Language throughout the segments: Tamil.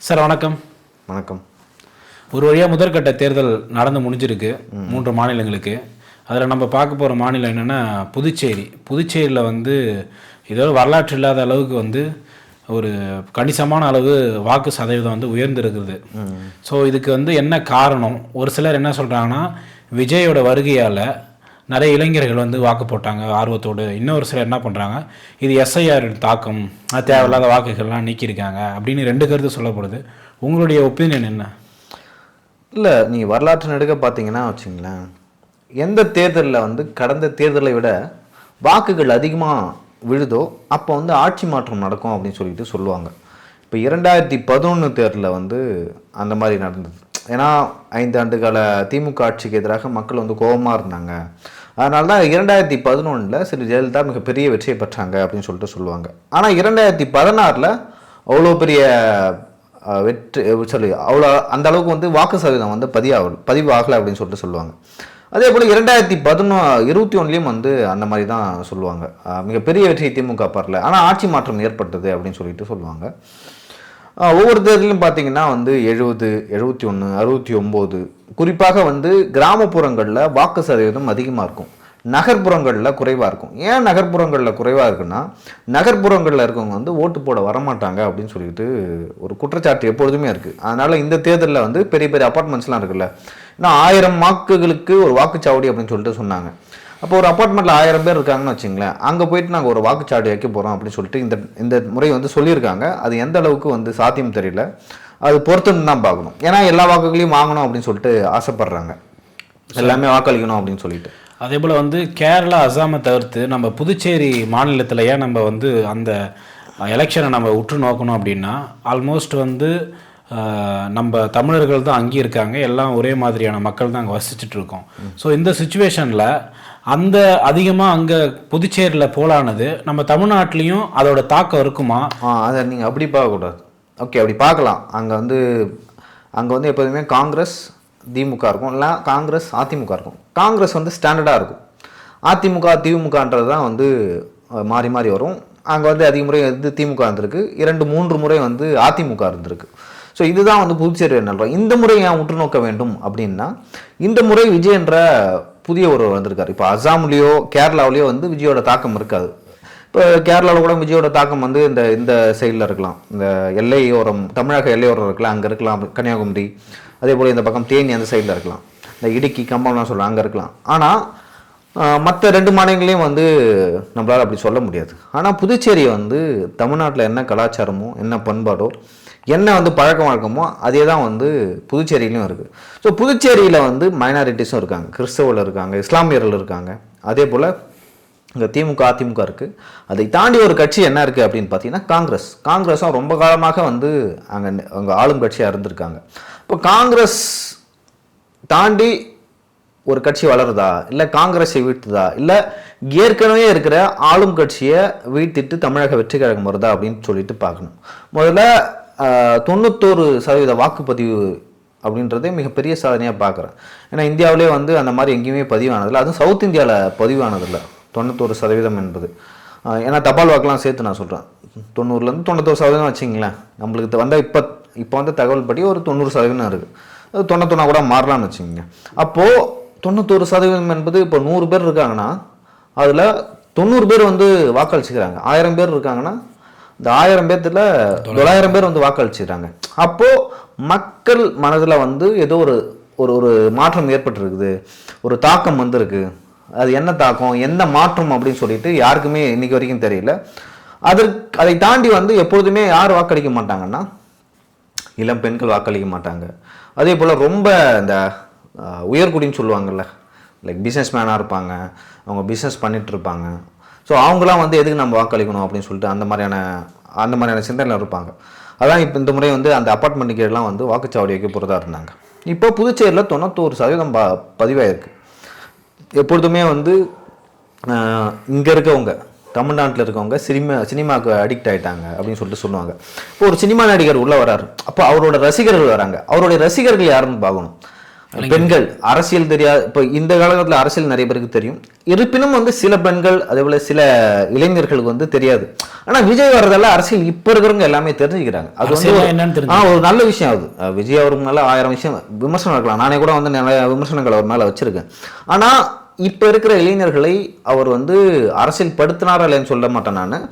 சார் வணக்கம். வணக்கம். ஒரு வழியாக முதற்கட்ட தேர்தல் நடந்து முடிஞ்சிருக்கு 3 மாநிலங்களுக்கு. அதில் நம்ம பார்க்க போகிற மாநிலம் என்னென்னா புதுச்சேரியில் இதோட வரலாற்று இல்லாத அளவுக்கு ஒரு கணிசமான அளவு வாக்கு சதவீதம் உயர்ந்திருக்குது. ஸோ இதுக்கு என்ன காரணம்? ஒரு சிலர் என்ன சொல்கிறாங்கன்னா, விஜயோட வருகையால் நிறைய இளைஞர்கள் வாக்கு போட்டாங்க ஆர்வத்தோடு. இன்னொரு சிலர் என்ன பண்ணுறாங்க, இது எஸ்ஐஆர் தாக்கம், தேவையில்லாத வாக்குகள்லாம் நீக்கியிருக்காங்க அப்படின்னு 2 கருத்து சொல்லப்படுது. உங்களுடைய ஒப்பீனியன் என்ன? இல்லை, நீங்கள் வரலாற்று நெடுக்க பார்த்தீங்கன்னா வச்சுங்களேன், எந்த தேர்தலில் கடந்த தேர்தலை விட வாக்குகள் அதிகமாக விழுதோ அப்போ ஆட்சி மாற்றம் நடக்கும் அப்படின்னு சொல்லிட்டு சொல்லுவாங்க. இப்போ 2011 தேர்தலில் அந்த மாதிரி நடந்தது. ஏன்னா 5 ஆண்டு கால திமுக ஆட்சிக்கு எதிராக மக்கள் கோபமாக இருந்தாங்க. அதனால தான் 2011 சிறு ஜெயலலிதா மிகப்பெரிய வெற்றியை பெற்றாங்க அப்படின்னு சொல்லிட்டு சொல்லுவாங்க. ஆனால் 2016 அவ்வளோ பெரிய வெற்றி அவ்வளோ அந்த அளவுக்கு வாக்கு சதவீதம் பதிவாகலை அப்படின்னு சொல்லிட்டு சொல்லுவாங்க. அதே போல் 2021 அந்த மாதிரி தான் சொல்லுவாங்க, மிகப்பெரிய வெற்றி திமுக பெறல, ஆனால் ஆட்சி மாற்றம் ஏற்பட்டது அப்படின்னு சொல்லிட்டு சொல்லுவாங்க. ஒவ்வொரு தேர்தலும் பார்த்தீங்கன்னா 70, 71, 69, குறிப்பாக கிராமப்புறங்களில் வாக்கு சதவீதம் அதிகமாக இருக்கும், நகர்ப்புறங்களில் குறைவாக இருக்கும். ஏன் நகர்ப்புறங்களில் குறைவாக இருக்குன்னா, நகர்ப்புறங்களில் இருக்கவங்க ஓட்டு போட வரமாட்டாங்க அப்படின்னு சொல்லிட்டு ஒரு குற்றச்சாட்டு எப்பொழுதுமே இருக்குது. அதனால் இந்த தேர்தலில் பெரிய பெரிய அப்பார்ட்மெண்ட்ஸ்லாம் இருக்குல்ல, ஏன்னா 1000 வாக்குகளுக்கு ஒரு வாக்குச்சாவடி அப்படின்னு சொல்லிட்டு சொன்னாங்க. அப்போ ஒரு அப்பார்ட்மெண்ட்டில் 1000 பேர் இருக்காங்கன்னு வச்சுங்களேன், அங்கே போயிட்டு நாங்கள் ஒரு வாக்குச்சாவடி வைக்க போகிறோம் அப்படின்னு சொல்லிட்டு இந்த முறை சொல்லியிருக்காங்க. அது எந்த அளவுக்கு சாத்தியம் தெரியல, அது பொறுத்துன்னு தான் பார்க்கணும். ஏன்னா எல்லா வாக்குகளையும் வாங்கணும் அப்படின்னு சொல்லிட்டு ஆசைப்படுறாங்க, எல்லாமே வாக்களிக்கணும் அப்படின்னு சொல்லிட்டு. அதே போல் கேரளா, அசாமை தவிர்த்து நம்ம புதுச்சேரி மாநிலத்தில் ஏன் நம்ம அந்த எலெக்ஷனை நம்ம உற்று நோக்கணும் அப்படின்னா, ஆல்மோஸ்ட் நம்ம தமிழர்கள் தான் அங்கே இருக்காங்க, எல்லாம் ஒரே மாதிரியான மக்கள் தான் அங்கே வசிச்சுட்டு இருக்கோம். ஸோ இந்த சுச்சுவேஷனில் அதிகமாக அங்கே புதுச்சேரியில் போலானது நம்ம தமிழ்நாட்டிலையும் அதோட தாக்கம் இருக்குமா? அதை நீங்கள் அப்படி பார்க்கக்கூடாது. ஓகே, அப்படி பார்க்கலாம். அங்கே எப்போதுமே காங்கிரஸ் திமுக இருக்கும், இல்லை காங்கிரஸ் அதிமுக இருக்கும். காங்கிரஸ் ஸ்டாண்டர்டாக இருக்கும், அதிமுக திமுகன்றது தான் மாறி மாறி வரும். அங்கே அதிக முறை திமுக இருந்திருக்கு, 2-3 முறை அதிமுக இருந்திருக்கு. ஸோ இதுதான் புதுச்சேரி நிலவரம். இந்த முறை ஏன் உற்று நோக்க வேண்டும் அப்படின்னா, இந்த முறை விஜய் என்ற புதிய ஒருவர் வந்திருக்காரு. இப்போ அசாம்லேயோ கேரளாவிலேயோ விஜயோட தாக்கம் இருக்காது. இப்போ கேரளாவில் கூட விஜயோட தாக்கம் இந்த சைடில் இருக்கலாம், இந்த எல்லையோரம், தமிழக எல்லையோரம் இருக்கலாம், அங்கே இருக்கலாம், கன்னியாகுமரி, அதே போல் இந்த பக்கம் தேனி அந்த சைடில் இருக்கலாம், இந்த இடுக்கி கம்பம்லாம் சொல்லலாம், அங்கே இருக்கலாம். ஆனால் மற்ற 2 மாநிலங்களையும் நம்மளால் அப்படி சொல்ல முடியாது. ஆனால் புதுச்சேரி தமிழ்நாட்டில் என்ன கலாச்சாரமோ, என்ன பண்பாடோ, என்ன பழக்க வழக்கமோ அதே தான் புதுச்சேரியிலையும் இருக்குது. ஸோ புதுச்சேரியில் மைனாரிட்டிஸும் இருக்காங்க, கிறிஸ்தவர்கள் இருக்காங்க, இஸ்லாமியர்கள் இருக்காங்க, அதே போல் இங்கே திமுக அதிமுக இருக்குது. அதை தாண்டி ஒரு கட்சி என்ன இருக்குது அப்படின்னு பார்த்தீங்கன்னா காங்கிரஸும் ரொம்ப காலமாக அங்கே ஆளும் கட்சியாக இருந்திருக்காங்க. இப்போ காங்கிரஸ் தாண்டி ஒரு கட்சி வளருதா, இல்லை காங்கிரஸை வீழ்த்துதா, இல்லை ஏற்கனவே இருக்கிற ஆளும் கட்சியை வீழ்த்திட்டு தமிழக வெற்றி கழகம் வருதா அப்படின்னு சொல்லிட்டு பார்க்கணும். முதல்ல 91% வாக்குப்பதிவு அப்படின்றதே மிகப்பெரிய சாதனையாக பார்க்குறேன். ஏன்னா இந்தியாவிலே அந்த மாதிரி எங்கேயுமே பதிவானதில்லை, அதுவும் சவுத் இந்தியாவில் பதிவானதில்லை 91% என்பது. ஏன்னா தபால் வாக்கெலாம் சேர்த்து நான் சொல்கிறேன், 90லேருந்து 91% வச்சிங்களேன். நம்மளுக்கு இப்போ தகவல் படி ஒரு 90% இருக்குது, அது 91 கூட மாறலாம்னு வச்சுக்கோங்க. அப்போது 91% என்பது இப்போ 100 பேர் இருக்காங்கன்னா அதில் 90 பேர் வாக்களிச்சுக்கிறாங்க. 1000 பேர் இருக்காங்கன்னா இந்த 1000 பேர்த்துல 900 பேர் வாக்களிச்சுக்கிறாங்க. அப்போது மக்கள் மனதில் ஏதோ ஒரு மாற்றம் ஏற்பட்டுருக்குது, ஒரு தாக்கம் இருக்கு. அது என்ன தாக்கம், என்ன மாற்றம் அப்படின்னு சொல்லிட்டு யாருக்குமே இன்னைக்கு வரைக்கும் தெரியல. அதை தாண்டி எப்பொழுதுமே யார் வாக்களிக்க மாட்டாங்கன்னா, இளம் பெண்கள் வாக்களிக்க மாட்டாங்க. அதே போல் ரொம்ப இந்த உயர்குடின்னு சொல்லுவாங்கள்ல, லைக் பிஸ்னஸ் மேனாக இருப்பாங்க, அவங்க பிஸ்னஸ் பண்ணிட்டு இருப்பாங்க. ஸோ அவங்களாம் எதுக்கு நம்ம வாக்களிக்கணும் அப்படின்னு சொல்லிட்டு அந்த மாதிரியான சிந்தனையில் இருப்பாங்க. அதான் இப்போ இந்த முறை அந்த அப்பார்ட்மெண்ட்டுக்கு எல்லாம் வாக்குச்சாவடி வைக்க போகிறதா இருந்தாங்க. இப்போ புதுச்சேரியில் 91% பதிவாயிருக்கு. எப்பொழுதுமே இங்கே இருக்கவங்க, தமிழ்நாட்டில் இருக்கவங்க சினிமாவுக்கு அடிக்ட் ஆகிட்டாங்க அப்படின்னு சொல்லிட்டு சொல்லுவாங்க. இப்போ ஒரு சினிமா நடிகர் உள்ளே வராரு, அப்போ அவரோட ரசிகர்கள் வராங்க. அவருடைய ரசிகர்கள் யாருன்னு பார்க்கணும். பெண்கள் அரசியல் தெரியாது. இப்போ இந்த காலகட்டத்தில் அரசியல் நிறைய பேருக்கு தெரியும், இருப்பினும் வந்து சில பெண்கள் அதே போல சில இளைஞர்களுக்கு வந்து தெரியாது. ஆனா விஜய் வர்றதால அரசியல் இப்ப இருக்கிறவங்க எல்லாமே தெரிஞ்சுக்கிறாங்க. அது வந்து என்னன்னு ஒரு நல்ல விஷயம். அது விஜய் அவருக்கு மேல 1000 விஷயம் விமர்சனம் இருக்கலாம், நானே கூட வந்து நிறைய விமர்சனங்கள் அவர் மேல வச்சிருக்கேன். ஆனா இப்ப இருக்கிற இளைஞர்களை அவர் வந்து அரசியல் படுத்தினாரா இல்லைன்னு சொல்ல மாட்டேன் நான்.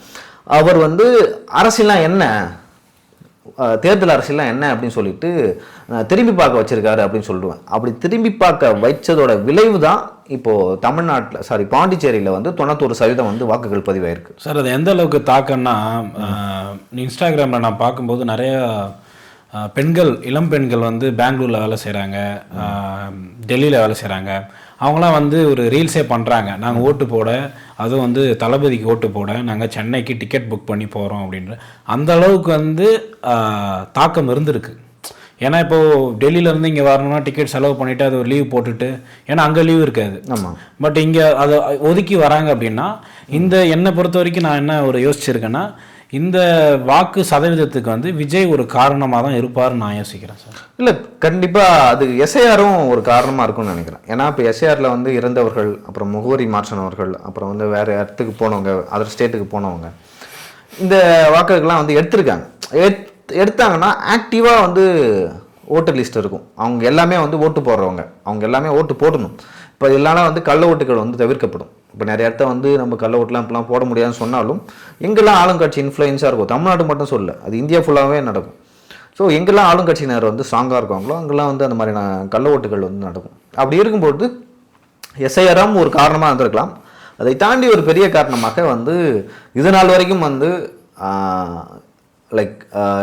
அவர் வந்து அரசியல்லாம் என்ன, தேர்தல் அரசியல்லாம் என்ன அப்படின்னு சொல்லிட்டு திரும்பி பார்க்க வச்சிருக்காரு அப்படின்னு சொல்லுவேன். அப்படி திரும்பி பார்க்க வைச்சதோட விளைவு தான் இப்போ தமிழ்நாட்டில் பாண்டிச்சேரியில் வந்து 91% வந்து வாக்குகள் பதிவாயிருக்கு. சார் அது எந்த அளவுக்கு தாக்கம்னா, இன்ஸ்டாகிராமில் நான் பார்க்கும்போது நிறைய பெண்கள், இளம் பெண்கள் வந்து பெங்களூரில் வேலை செய்கிறாங்க, டெல்லியில் வேலை செய்கிறாங்க. அவங்களாம் வந்து ஒரு ரீல்ஸே பண்ணுறாங்க, நாங்கள் ஓட்டு போட, அதுவும் வந்து தளபதிக்கு ஓட்டு போட நாங்கள் சென்னைக்கு டிக்கெட் புக் பண்ணி போகிறோம் அப்படின்ற அந்த அளவுக்கு வந்து தாக்கம் இருந்திருக்கு. ஏன்னா இப்போது டெல்லியிலேருந்து இங்கே வரணும்னா டிக்கெட் செலவு பண்ணிவிட்டு அது ஒரு லீவ் போட்டுட்டு, ஏன்னா அங்கே லீவ் இருக்காது. ஆமாம். பட் இங்கே அதை ஒதுக்கி வராங்க அப்படின்னா, இந்த என்னை பொறுத்த வரைக்கும் நான் என்ன ஒரு யோசிச்சிருக்கேன்னா, இந்த வாக்கு சதவீதத்துக்கு வந்து விஜய் ஒரு காரணமாக தான் இருப்பார்னு நான் யோசிக்கிறேன் சார். இல்லை, கண்டிப்பாக அது எஸ்ஐஆரும் ஒரு காரணமாக இருக்கும்னு நினைக்கிறேன். ஏன்னா இப்போ எஸ்ஐஆரில் வந்து இறந்தவர்கள், அப்புறம் முகவரி மாற்றினவர்கள், அப்புறம் வந்து வேறு இடத்துக்கு போனவங்க, அதர் ஸ்டேட்டுக்கு போனவங்க, இந்த வாக்குகள்லாம் வந்து எடுத்தாங்கன்னா ஆக்டிவாக வந்து ஓட்டர் லிஸ்ட் இருக்கும். அவங்க எல்லாமே வந்து ஓட்டு போடுறவங்க, அவங்க எல்லாமே ஓட்டு போடணும். இப்போ இதெல்லாம் வந்து கள்ள ஓட்டுகள் வந்து தவிர்க்கப்படும். இப்போ நிறைய இடத்த வந்து நம்ம கள்ள ஓட்டுலாம் இப்பெல்லாம் போட முடியாதுன்னு சொன்னாலும், எங்கெல்லாம் ஆளுங்கட்சி இன்ஃப்ளூயன்ஸாக இருக்கும், தமிழ்நாடு மட்டும் சொல்ல, அது இந்தியா ஃபுல்லாகவே நடக்கும். ஸோ எங்கெல்லாம் ஆளுங்கட்சியினர் வந்து ஸ்ட்ராங்காக இருக்காங்களோ அங்கெல்லாம் வந்து அந்த மாதிரியான கள்ள ஓட்டுகள் வந்து நடக்கும். அப்படி இருக்கும்போது எஸ்ஐஆரும் ஒரு காரணமாக இருந்திருக்கலாம். அதை தாண்டி ஒரு பெரிய காரணமாக வந்து இது நாள் வரைக்கும் வந்து லைக்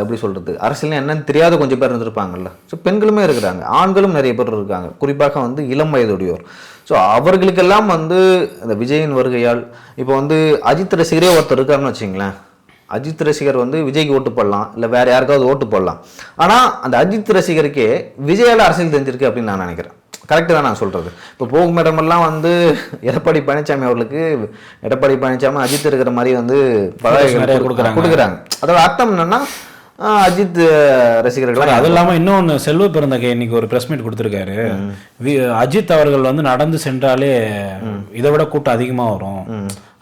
எப்படி சொல்கிறது, அரசியல் என்னன்னு தெரியாத கொஞ்சம் பேர் இருந்திருப்பாங்கல்ல. ஸோ பெண்களுமே இருக்கிறாங்க, ஆண்களும் நிறைய பேர் இருக்காங்க, குறிப்பாக வந்து இளம் வயதுடையோர். ஸோ அவர்களுக்கெல்லாம் வந்து இந்த விஜயின் வருகையால், இப்போ வந்து அஜித் ரசிகரே ஒருத்தர் இருக்காருன்னு வச்சிங்களேன், அஜித் ரசிகர் வந்து விஜய்க்கு ஓட்டு போடலாம், இல்லை வேறு யாருக்காவது ஓட்டு போடலாம். ஆனால் அந்த அஜித் ரசிகருக்கே விஜயால் அரசியல் தெரிஞ்சிருக்கு அப்படின்னு நான் நினைக்கிறேன். கரெக்டு தான் நான் சொல்கிறது. இப்போ போகும் இடமெல்லாம் வந்து எடப்பாடி பழனிசாமி அவர்களுக்கு, எடப்பாடி பழனிசாமி அஜித் இருக்கிற மாதிரி வந்து கொடுக்குறாங்க. அதோட அர்த்தம் என்னன்னா அஜித் ரசிகர்கள். அது இல்லாமல் இன்னொன்று, செல்வ பிறந்தகை இன்னைக்கு ஒரு ப்ரெஸ் மீட் கொடுத்துருக்காரு. அஜித் அவர்கள் வந்து நடந்து சென்றாலே இதை விட கூட்டம் அதிகமாக வரும்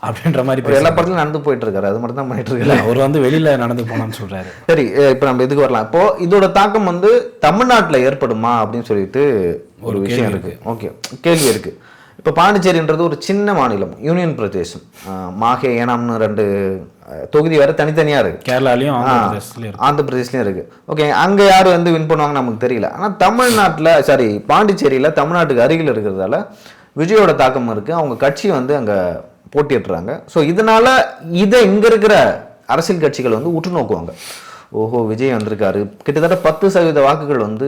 அப்படின்ற மாதிரி எல்லா படத்துலையும் நடந்து போயிட்டு இருக்காரு. அது மட்டும் தான் பண்ணிட்டு இருக்காரு. அவர் வந்து வெளியில நடந்து போனான்னு சொல்றாரு. சரி, இப்போ நம்ம இதுக்கு வரலாம். இப்போ இதோட தாக்கம் வந்து தமிழ்நாட்டில் ஏற்படுமா அப்படின்னு சொல்லிட்டு ஒரு விஷயம் இருக்கு. ஓகே, கேள்வி இருக்கு. இப்போ பாண்டிச்சேரின்றது ஒரு சின்ன மாநிலம், யூனியன் பிரதேசம். மாஹே, ஏனாம்னு 2 தொகுதி வேற தனித்தனியாக இருக்கு. கேரளாலையும் ஆந்திர பிரதேஷ்லையும் இருக்கு. ஓகே, அங்கே யார் வந்து வின் பண்ணுவாங்க நமக்கு தெரியல. ஆனால் தமிழ்நாட்டில் பாண்டிச்சேரியில் தமிழ்நாட்டுக்கு அருகில் இருக்கிறதால விஜயோட தாக்கம் இருக்குது. அவங்க கட்சி வந்து அங்கே போட்டிடுறாங்க. ஸோ இதனால இதை இங்கே இருக்கிற அரசியல் கட்சிகள் வந்து உற்று நோக்குவாங்க. ஓஹோ, விஜய் வந்திருக்காரு, கிட்டத்தட்ட 10% வாக்குகள் வந்து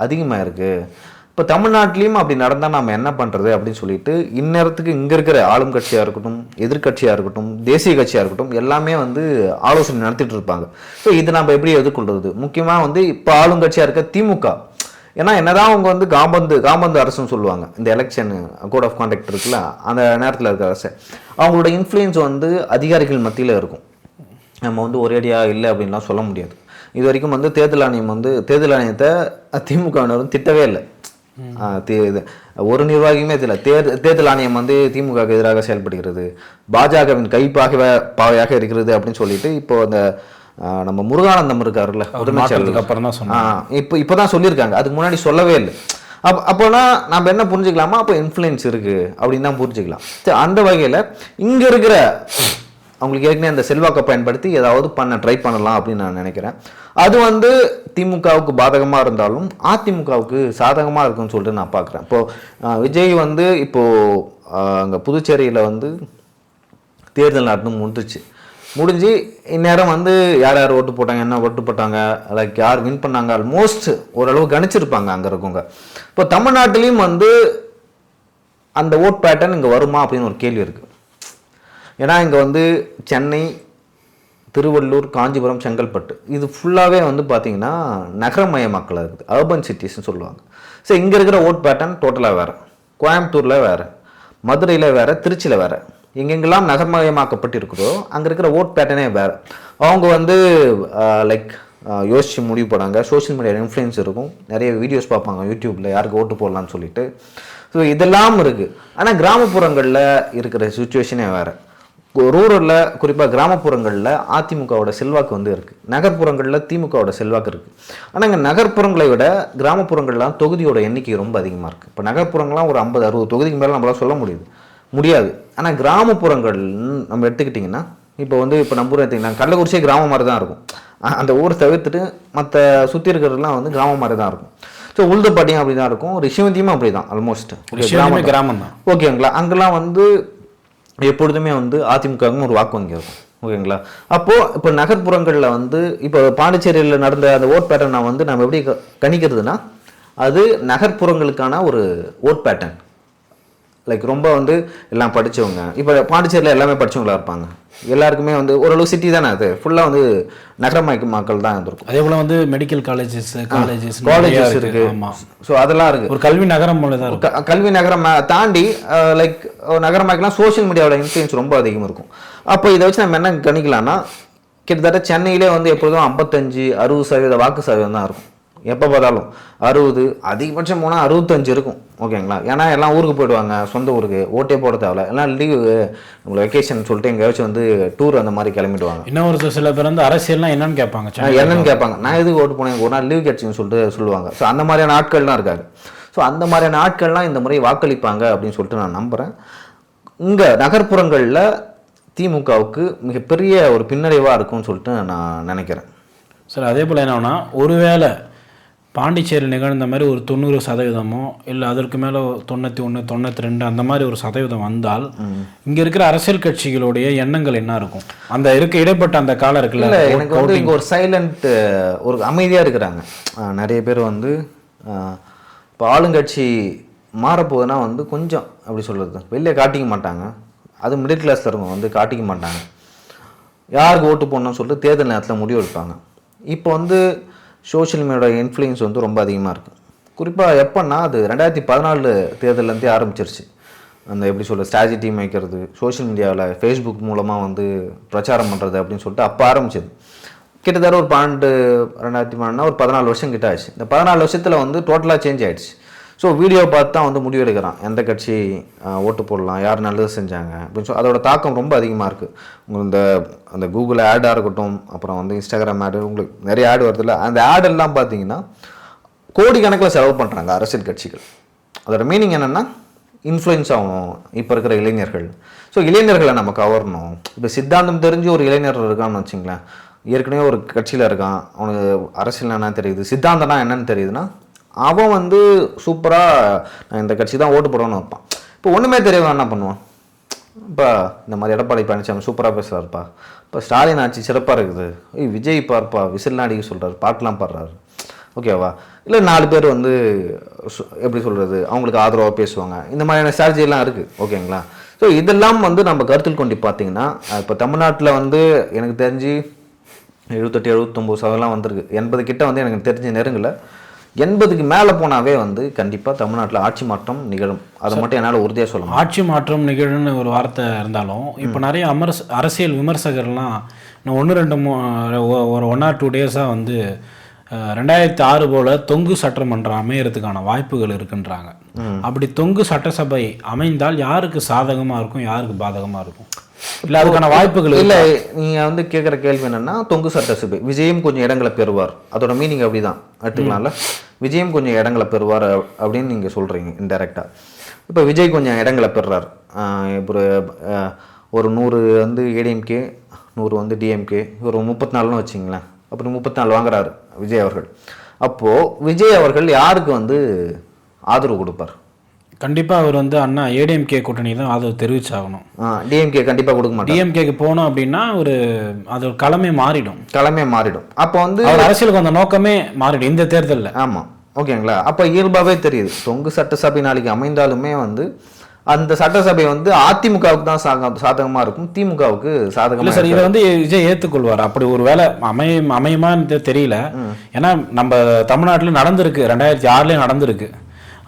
அதிகமாக இருக்குது. இப்போ தமிழ்நாட்டிலையும் அப்படி நடந்தால் நம்ம என்ன பண்ணுறது அப்படின்னு சொல்லிட்டு இந்நேரத்துக்கு இங்கே இருக்கிற ஆளும் கட்சியாக இருக்கட்டும், எதிர்கட்சியாக இருக்கட்டும், தேசிய கட்சியாக இருக்கட்டும், எல்லாமே வந்து ஆலோசனை நடத்திட்டு இருப்பாங்க. ஸோ இதை நம்ம எப்படி எதிர்கொள்வது? முக்கியமாக வந்து இப்போ ஆளுங்கட்சியாக இருக்க திமுக, ஏன்னா என்னதான் அவங்க வந்து காம்பந்து அரசுன்னு சொல்லுவாங்க, இந்த எலெக்ஷன் கோட் ஆஃப் கான்டக்ட் இருக்குல்ல, அந்த நேரத்தில் இருக்கிற அரசு, அவங்களோட இன்ஃப்ளூயன்ஸ் வந்து அதிகாரிகள் மத்தியில் இருக்கும். நம்ம வந்து ஒரேடியாக இல்லை அப்படின்லாம் சொல்ல முடியாது. இது வரைக்கும் வந்து தேர்தல் ஆணையத்தை திமுகவினரும் திட்டவே இல்லை. ஒரு நிர்வாகியுமே தெரியல. தேர்தல் ஆணையம் வந்து திமுகவுக்கு எதிராக செயல்படுகிறது, பாஜகவின் கைப்பாவையாக இருக்கிறது அப்படின்னு சொல்லிட்டு இப்போ அந்த நம்ம முருகானந்தம் இருக்காருல்ல, இப்போதான் சொல்லியிருக்காங்க. அதுக்கு முன்னாடி சொல்லவே இல்லை. அப்போனா நம்ம என்ன புரிஞ்சுக்கலாமா, அப்போ இன்ஃப்ளூயன்ஸ் இருக்கு அப்படின்னு தான் புரிஞ்சுக்கலாம். அந்த வகையில் இங்கே இருக்கிற அவங்களுக்கு ஏற்கனவே அந்த செல்வாக்கை பயன்படுத்தி ஏதாவது ட்ரை பண்ணலாம் அப்படின்னு நான் நினைக்கிறேன். அது வந்து திமுகவுக்கு பாதகமாக இருந்தாலும் அதிமுகவுக்கு சாதகமாக இருக்குன்னு சொல்லிட்டு நான் பார்க்குறேன். இப்போது விஜய் வந்து இப்போது அங்கே புதுச்சேரியில் வந்து தேர்தல் நடந்து முடிஞ்சு இந்நேரம் வந்து யார் யார் ஓட்டு போட்டாங்க, என்ன ஓட்டு போட்டாங்க, லைக் யார் வின் பண்ணாங்க, ஆல்மோஸ்ட் ஓரளவு கணிச்சிருப்பாங்க அங்கே இருக்கவங்க. இப்போ தமிழ்நாட்டிலையும் வந்து அந்த ஓட் பேட்டர்ன் இங்கே வருமா அப்படின்னு ஒரு கேள்வி இருக்குது. ஏன்னா இங்கே வந்து சென்னை, திருவள்ளூர், காஞ்சிபுரம், செங்கல்பட்டு இது ஃபுல்லாகவே வந்து பார்த்திங்கன்னா நகரமயமாக்கலாக இருக்குது, அர்பன் சிட்டிஸ்ன்னு சொல்லுவாங்க. ஸோ இங்கே இருக்கிற ஓட் பேட்டர்ன் டோட்டலாக வேறு, கோயம்புத்தூரில் வேறு, மதுரையில் வேறு, திருச்சியில் வேறு, எங்கெங்கெல்லாம் நகர்மயமாக்கப்பட்டு இருக்கிறதோ அங்கே இருக்கிற ஓட் பேட்டர்னே வேறு. அவங்க வந்து லைக் யோசித்து முடிவு போடாங்க. சோஷியல் மீடியா இன்ஃப்ளூயன்ஸ் இருக்கும், நிறைய வீடியோஸ் பார்ப்பாங்க யூடியூப்பில் யாருக்கு ஓட்டு போடலான்னு சொல்லிட்டு. ஸோ இதெல்லாம் இருக்குது. ஆனால் கிராமப்புறங்களில் இருக்கிற சுச்சுவேஷனே வேறு. ரூரலில் குறிப்பாக கிராமப்புறங்களில் அதிமுகவோட செல்வாக்கு வந்து இருக்குது, நகர்ப்புறங்களில் திமுகவோட செல்வாக்கு இருக்குது. ஆனால் இங்கே நகர்ப்புறங்களை விட கிராமப்புறங்கள்லாம் தொகுதியோட எண்ணிக்கை ரொம்ப அதிகமாக இருக்குது. இப்போ நகர்ப்புறங்கள்லாம் ஒரு 50-60 தொகுதிக்கு மேலே நம்மளால் சொல்ல முடியாது. ஆனால் கிராமப்புறங்கள் நம்ம எடுத்துக்கிட்டிங்கன்னா இப்போ வந்து இப்போ நம்ம ஊர் எடுத்துக்கிட்டீங்கன்னா கள்ளக்குறிச்சியே கிராமம் மாதிரி தான் இருக்கும். அந்த ஊரை தவிர்த்துட்டு மற்ற சுற்றி இருக்கிறதுலாம் வந்து கிராமம் மாதிரி தான் இருக்கும். ஸோ உளுந்தப்பாட்டியும் அப்படி தான் இருக்கும், ரிஷிவந்தியும் அப்படி தான் ஆல்மோஸ்ட் கிராமம் தான். ஓகேங்களா. அங்கெல்லாம் வந்து எப்பொழுதுமே வந்து அதிமுகவுக்கும் ஒரு வாக்கு வங்கி இருக்கும். ஓகேங்களா. அப்போது இப்போ நகர்ப்புறங்களில் வந்து இப்போ பாண்டிச்சேரியில் நடந்த அந்த ஓட் பேட்டர்னை வந்து நம்ம எப்படி கணிக்கிறதுனா, அது நகர்ப்புறங்களுக்கான ஒரு ஓட் பேட்டர்ன். லைக் ரொம்ப வந்து எல்லாம் படித்தவங்க, இப்போ பாண்டிச்சேரியில் எல்லாமே படித்தவங்களா இருப்பாங்க. எல்லாருக்குமே வந்து ஓரளவு சிட்டி தானே, அது ஃபுல்லாக வந்து நகரமயக்கு மக்கள் தான் இருந்திருக்கும். அதே போல் வந்து மெடிக்கல் காலேஜஸ் இருக்குது. ஸோ அதெல்லாம் இருக்குது. ஒரு கல்வி நகரம் போல தான் இருக்கும். கல்வி நகரம் தாண்டி லைக் நகரமாய்க்கெல்லாம் சோஷியல் மீடியாவோட இன்ஃப்ளூயன்ஸ் ரொம்ப அதிகமாக இருக்கும். அப்போ இதை வச்சு நம்ம என்ன கணிக்கலாம்னா, கிட்டத்தட்ட சென்னையிலே வந்து எப்பொழுதும் 55-60% வாக்கு சதவீதம் தான் இருக்கும். எப்போ பார்த்தாலும் 60, அதிகபட்சம் போனால் 65 இருக்கும். ஓகேங்களா. ஏன்னா எல்லாம் ஊருக்கு போயிடுவாங்க, சொந்த ஊருக்கு, ஓட்டே போட தேவையில்ல, எல்லாம் லீவு உங்களை வெக்கேஷன் சொல்லிட்டு எங்கேயாச்சும் வந்து டூர் அந்த மாதிரி கிளம்பிடுவாங்க. இன்னும் ஒரு சில பேர் வந்து அரசியல்லாம் என்னன்னு கேட்பாங்க, நான் எதுக்கு ஓட்டு போனேன், ஒரு நாள் லீவ் கிடைச்சுன்னு சொல்லிட்டு சொல்லுவாங்க. ஸோ அந்த மாதிரியான ஆட்கள்லாம் இருக்காரு. ஸோ அந்த மாதிரியான ஆட்கள்லாம் இந்த முறை வாக்களிப்பாங்க அப்படின்னு சொல்லிட்டு நான் நம்புகிறேன். இங்கே நகர்ப்புறங்களில் திமுகவுக்கு மிகப்பெரிய ஒரு பின்னடைவாக இருக்கும்னு சொல்லிட்டு நான் நினைக்கிறேன். சார் அதே போல் என்னன்னா, ஒருவேளை பாண்டிச்சேரி நிகழ்ந்த மாதிரி ஒரு 90% இல்லை அதற்கு மேலே 91, 92 அந்த மாதிரி ஒரு சதவீதம் வந்தால் இங்கே இருக்கிற அரசியல் கட்சிகளுடைய எண்ணங்கள் என்ன இருக்கும்? அந்த இடைப்பட்ட அந்த காலம் இருக்குல்ல, எனக்கு வந்து இங்கே ஒரு சைலண்ட், ஒரு அமைதியாக இருக்கிறாங்க நிறைய பேர். வந்து இப்போ ஆளுங்கட்சி மாறப்போகுதுன்னா வந்து கொஞ்சம் அப்படி சொல்கிறது வெளியே காட்டிக்க மாட்டாங்க. அது மிடில் கிளாஸில் இருக்கவங்க வந்து காட்டிக்க மாட்டாங்க. யாருக்கு ஓட்டு போடணும்னு சொல்லிட்டு தேர்தல் நேரத்தில் முடிவு எடுப்பாங்க. இப்போ வந்து சோஷியல் மீடியாவோட இன்ஃப்ளூயன்ஸ் வந்து ரொம்ப அதிகமாக இருக்குது. குறிப்பாக எப்போன்னா அது 2014 தேர்தலேருந்தே ஆரம்பிச்சிருச்சு. அந்த எப்படி சொல்கிறது, ஸ்ட்ராட்டஜி டீம் வைக்கிறது, சோஷியல் மீடியாவில் ஃபேஸ்புக் மூலமாக வந்து பிரச்சாரம் பண்ணுறது அப்படின்னு சொல்லிட்டு அப்போ ஆரம்பிச்சது. கிட்டத்தட்ட ஒரு 2014 ஒரு 14 வருஷம் கிட்ட ஆச்சு. இந்த 14 வருஷத்தில் வந்து டோட்டலாக சேஞ்ச் ஆகிடுச்சு. ஸோ வீடியோ பார்த்து தான் வந்து முடிவு எடுக்கிறான், எந்த கட்சி ஓட்டு போடலாம், யார் நல்லது செஞ்சாங்க அப்படின்னு சொல்லி. அதோட தாக்கம் ரொம்ப அதிகமாக இருக்குது. உங்களுக்கு அந்த கூகுள் ஆடாக இருக்கட்டும், அப்புறம் வந்து இன்ஸ்டாகிராம் ஆடு, உங்களுக்கு நிறைய ஆடு வருதுல்ல, அந்த ஆடெல்லாம் பார்த்தீங்கன்னா கோடிக்கணக்கில் செலவு பண்ணுறாங்க அரசியல் கட்சிகள். அதோட மீனிங் என்னென்னா, இன்ஃப்ளூயன்ஸ் ஆகணும் இப்போ இருக்கிற இளைஞர்கள். ஸோ இளைஞர்களை நம்ம கவரணும். இப்போ சித்தாந்தம் தெரிஞ்சு ஒரு இளைஞர் இருக்கான்னு வச்சுங்களேன், ஏற்கனவே ஒரு கட்சியில் இருக்கான், அவனுக்கு அரசியல் என்ன தெரியுது, சித்தாந்தம்னா என்னன்னு தெரியுதுன்னா, அவன் வந்து சூப்பராக நான் இந்த கட்சி தான் ஓட்டு போடணும்னு வைப்பான். இப்போ ஒன்றுமே தெரியவன் என்ன பண்ணுவான், இப்போ இந்த மாதிரி எடப்பாடி பழனிசாமி சூப்பராக பேசுகிறாருப்பா, இப்போ ஸ்டாலின் ஆட்சி சிறப்பாக இருக்குது, விஜய் பார்ப்பா விசில்லாம் அடிக்க சொல்கிறாரு, பாட்டெலாம் பாடுறாரு, ஓகேவா. இல்லை 4 பேர் வந்து எப்படி சொல்கிறது அவங்களுக்கு ஆதரவாக பேசுவாங்க. இந்த மாதிரியான ஸ்ட்ராட்டஜிலாம் இருக்குது. ஓகேங்களா. ஸோ இதெல்லாம் வந்து நம்ம கருத்தில் கொண்டு பார்த்தீங்கன்னா, இப்போ தமிழ்நாட்டில் வந்து எனக்கு தெரிஞ்சு 78-79% வந்திருக்கு. 80 கிட்ட வந்து எனக்கு தெரிஞ்ச நெருங்கல. 80க்கு மேலே போனாவே வந்து கண்டிப்பாக தமிழ்நாட்டில் ஆட்சி மாற்றம் நிகழும். அதை மட்டும் என்னால் உறுதியாக சொல்லணும். ஆட்சி மாற்றம் நிகழும்னு ஒரு வார்த்தை இருந்தாலும் இப்போ நிறைய அரசியல் விமர்சகர்லாம் இன்னும் 1-2 ஒரு 1 or 2 டேஸாக வந்து 2006 போல் தொங்கு சட்டமன்றம் அமையறதுக்கான வாய்ப்புகள் இருக்குன்றாங்க. அப்படி தொங்கு சட்டசபை அமைந்தால் யாருக்கு சாதகமாக இருக்கும், யாருக்கு பாதகமாக இருக்கும், இல்லை அதுக்கான வாய்ப்புகள் இல்லை? நீங்கள் வந்து கேட்குற கேள்வி என்னென்னா, தொங்கு சட்டசபை விஜயும் கொஞ்சம் இடங்களை பெறுவார், அதோட மீனிங் அப்படி தான் எடுத்துக்கலாம்ல. விஜயும் கொஞ்சம் இடங்களை பெறுவார் அப்படின்னு நீங்கள் சொல்கிறீங்க இன்டெரக்டாக. இப்போ விஜய் கொஞ்சம் இடங்களை பெறுறார். இப்போ ஒரு 100 வந்து ஏடிஎம்கே, 100 வந்து டிஎம்கே, ஒரு 34ன்னு வச்சிங்களேன். அப்படி 34 வாங்குறாரு விஜய் அவர்கள். அப்போது விஜய் அவர்கள் யாருக்கு வந்து ஆதரவு கொடுப்பார்? கண்டிப்பாக அவர் வந்து அண்ணா ஏடிஎம்கே கூட்டணி தான் ஆதரவு தெரிவிச்சாகணும். டிஎம்கே கண்டிப்பாக கொடுக்க மாட்டோம். டிஎம்கேக்கு போனோம் அப்படின்னா அது களமே மாறிடும். அப்போ வந்து அவர் அரசியலுக்கு அந்த நோக்கமே மாறிடும் இந்த தேர்தலில். ஆமாம், ஓகேங்களா. அப்போ இயல்பாகவே தெரியுது, தொங்கு சட்டசபை நாளைக்கு அமைந்தாலுமே வந்து அந்த சட்டசபை வந்து அதிமுகவுக்கு தான் சாதகமாக இருக்கும், திமுகவுக்கு சாதகமாக. சார் இதை வந்து விஜய் ஏற்றுக்கொள்வார்? அப்படி ஒரு வேலை அமையுமான்னு தெரியல. ஏன்னா நம்ம தமிழ்நாட்டில் நடந்திருக்கு, 2006 நடந்திருக்கு.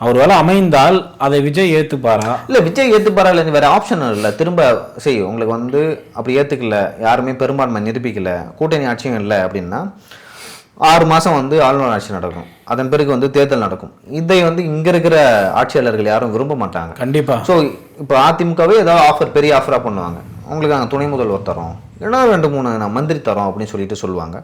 அவர் வேலை அமைந்தால் அதை விஜய் ஏற்றுப்பாரா? இல்லை விஜய் ஏற்றுப்பாரா இல்லை, வேறு ஆப்ஷன் இல்லை. திரும்ப செய்யும் உங்களுக்கு வந்து அப்படி ஏற்றுக்கல, யாருமே பெரும்பான்மை நிரூபிக்கல, கூட்டணி ஆட்சியும் இல்லை அப்படின்னா 6 மாதம் வந்து ஆளுநர் ஆட்சி நடக்கும், அதன் பிறகு வந்து தேர்தல் நடக்கும். இதை வந்து இங்கே இருக்கிற ஆட்சியாளர்கள் யாரும் விரும்ப மாட்டாங்க. கண்டிப்பா. ஸோ இப்போ அதிமுகவே ஏதாவது ஆஃபர், பெரிய ஆஃபராக பண்ணுவாங்க. உங்களுக்கு நாங்கள் துணை முதல்வர் தரோம், இல்லைன்னா 2-3 மந்திரி தரோம் அப்படின்னு சொல்லிட்டு சொல்லுவாங்க.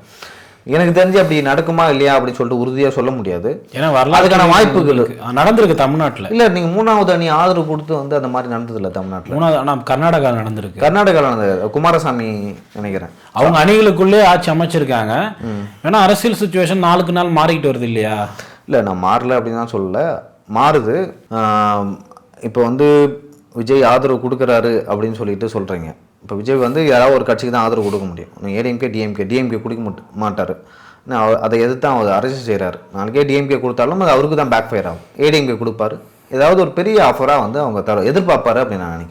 எனக்கு தெரிஞ்சு அப்படி நடக்குமா இல்லையா அப்படின்னு சொல்லிட்டு உறுதியாக சொல்ல முடியாது. ஏன்னா வரலாறு அதுக்கான வாய்ப்புகள் நடந்திருக்கு தமிழ்நாட்டில். இல்லை, நீங்கள் 3வது அணி ஆதரவு கொடுத்து வந்து அந்த மாதிரி நடந்ததில்லை தமிழ்நாட்டில். 3வது ஆனால் கர்நாடகா நடந்திருக்கு. கர்நாடகாவில் நடந்தது குமாரசாமி நினைக்கிறேன். அவங்க அணிகளுக்குள்ளே ஆட்சி அமைச்சிருக்காங்க. ஏன்னா அரசியல் சுச்சுவேஷன் நாளுக்கு நாள் மாறிக்கிட்டு வருது இல்லையா? இல்லை, நான் மாறல அப்படின்னு தான் சொல்லலை, மாறுது. இப்போ வந்து விஜய் ஆதரவு கொடுக்குறாரு அப்படின்னு சொல்லிட்டு சொல்கிறீங்க. இப்போ விஜய் வந்து யாராவது ஒரு கட்சிக்கு தான் ஆதரவு கொடுக்க முடியும். ஏடிஎம்கே டிஎம்கே கொடுக்க மாட்டார். அதை எதிர்த்து அவர் அரசியல் செய்கிறாரு. நாளைக்கே டிஎம்கே கொடுத்தாலும் அது அவருக்கு தான் பேக் ஃபயர் ஆகும். ஏடிஎம்கே கொடுப்பாரு, ஏதாவது ஒரு பெரிய ஆஃபராக வந்து அவங்க எதிர்பார்ப்பாரு அப்படின்னு நான் நினைக்கிறேன்.